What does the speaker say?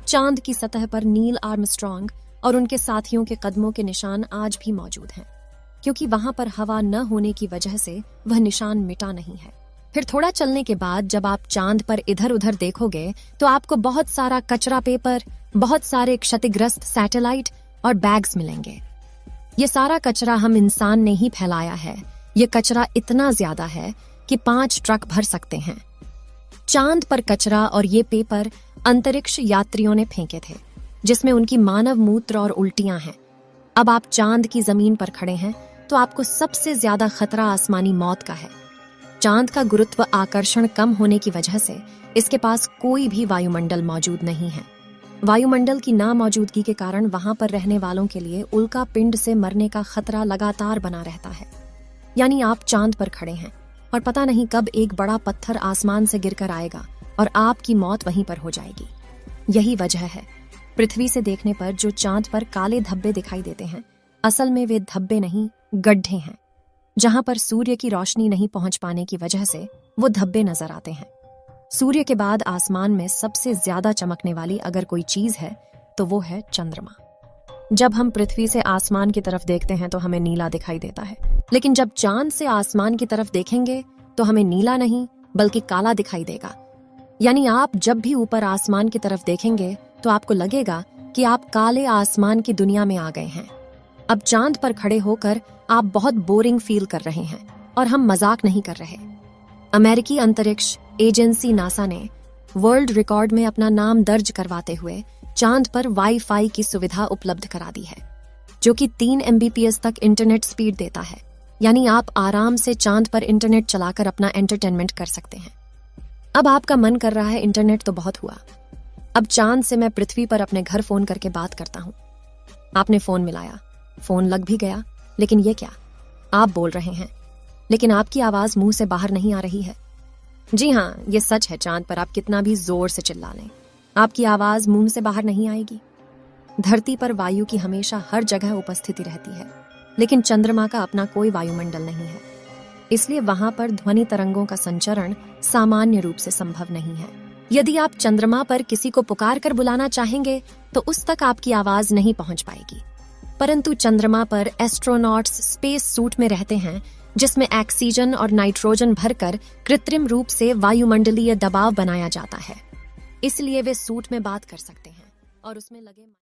चांद की सतह पर नील आर्मस्ट्रॉन्ग और उनके साथियों के कदमों के निशान आज भी मौजूद हैं, क्योंकि वहां पर हवा न होने की वजह से वह निशान मिटा नहीं है। फिर थोड़ा चलने के बाद जब आप चांद पर इधर उधर देखोगे तो आपको बहुत सारा कचरा पेपर, बहुत सारे क्षतिग्रस्त सैटेलाइट और बैग्स मिलेंगे। ये सारा कचरा हम इंसान ने ही फैलाया है। ये कचरा इतना ज्यादा है कि 5 ट्रक भर सकते हैं। चांद पर कचरा और ये पेपर अंतरिक्ष यात्रियों ने फेंके थे, जिसमें उनकी मानव मूत्र और उल्टियां हैं। अब आप चांद की जमीन पर खड़े हैं तो आपको सबसे ज्यादा खतरा आसमानी मौत का है। चांद का गुरुत्व आकर्षण कम होने की वजह से इसके पास कोई भी वायुमंडल मौजूद नहीं है। वायुमंडल की नामौजूदगी के कारण वहां पर रहने वालों के लिए उल्का पिंड से मरने का खतरा लगातार बना रहता है। यानी आप चांद पर खड़े हैं और पता नहीं कब एक बड़ा पत्थर आसमान से गिरकर आएगा और आपकी मौत वहीं पर हो जाएगी। यही वजह है पृथ्वी से देखने पर जो चांद पर काले धब्बे दिखाई देते हैं, असल में वे धब्बे नहीं, गड्ढे हैं। जहां पर सूर्य की रोशनी नहीं पहुंच पाने की वजह से वो धब्बे नजर आते हैं। सूर्य के बाद आसमान में सबसे ज्यादा चमकने वाली अगर कोई चीज है तो वो है चंद्रमा। जब हम पृथ्वी से आसमान की तरफ देखते हैं तो हमें नीला दिखाई देता है, लेकिन जब चांद से आसमान की तरफ देखेंगे तो हमें नीला नहीं बल्कि काला दिखाई देगा। यानी आप जब भी ऊपर आसमान की तरफ देखेंगे तो आपको लगेगा कि आप काले आसमान की दुनिया में आ गए हैं। अब चांद पर खड़े होकर आप बहुत बोरिंग फील कर रहे हैं और हम मजाक नहीं कर रहे। अमेरिकी अंतरिक्ष एजेंसी नासा ने वर्ल्ड रिकॉर्ड में अपना नाम दर्ज करवाते हुए चांद पर वाईफाई की सुविधा उपलब्ध करा दी है, जो कि 3 MBPS तक इंटरनेट स्पीड देता है। यानी आप आराम से चांद पर इंटरनेट चलाकर अपना एंटरटेनमेंट कर सकते हैं। अब आपका मन कर रहा है इंटरनेट तो बहुत हुआ, अब चांद से मैं पृथ्वी पर अपने घर फोन करके बात करता हूँ। आपने फोन मिलाया, फोन लग भी गया, लेकिन ये क्या, आप बोल रहे हैं लेकिन आपकी आवाज मुंह से बाहर नहीं आ रही है। जी हाँ, ये सच है, चांद पर आप कितना भी जोर से चिल्ला लें, आपकी आवाज मुंह से बाहर नहीं आएगी। धरती पर वायु की हमेशा हर जगह उपस्थिति रहती है, लेकिन चंद्रमा का अपना कोई वायुमंडल नहीं है, इसलिए वहां पर ध्वनि तरंगों का संचरण सामान्य रूप से संभव नहीं है। यदि आप चंद्रमा पर किसी को पुकार कर बुलाना चाहेंगे तो उस तक आपकी आवाज नहीं पहुंच पाएगी। परंतु चंद्रमा पर एस्ट्रोनॉट्स स्पेस सूट में रहते हैं, जिसमें ऑक्सीजन और नाइट्रोजन भरकर कृत्रिम रूप से वायुमंडलीय दबाव बनाया जाता है। इसलिए वे सूट में बात कर सकते हैं और उसमें लगे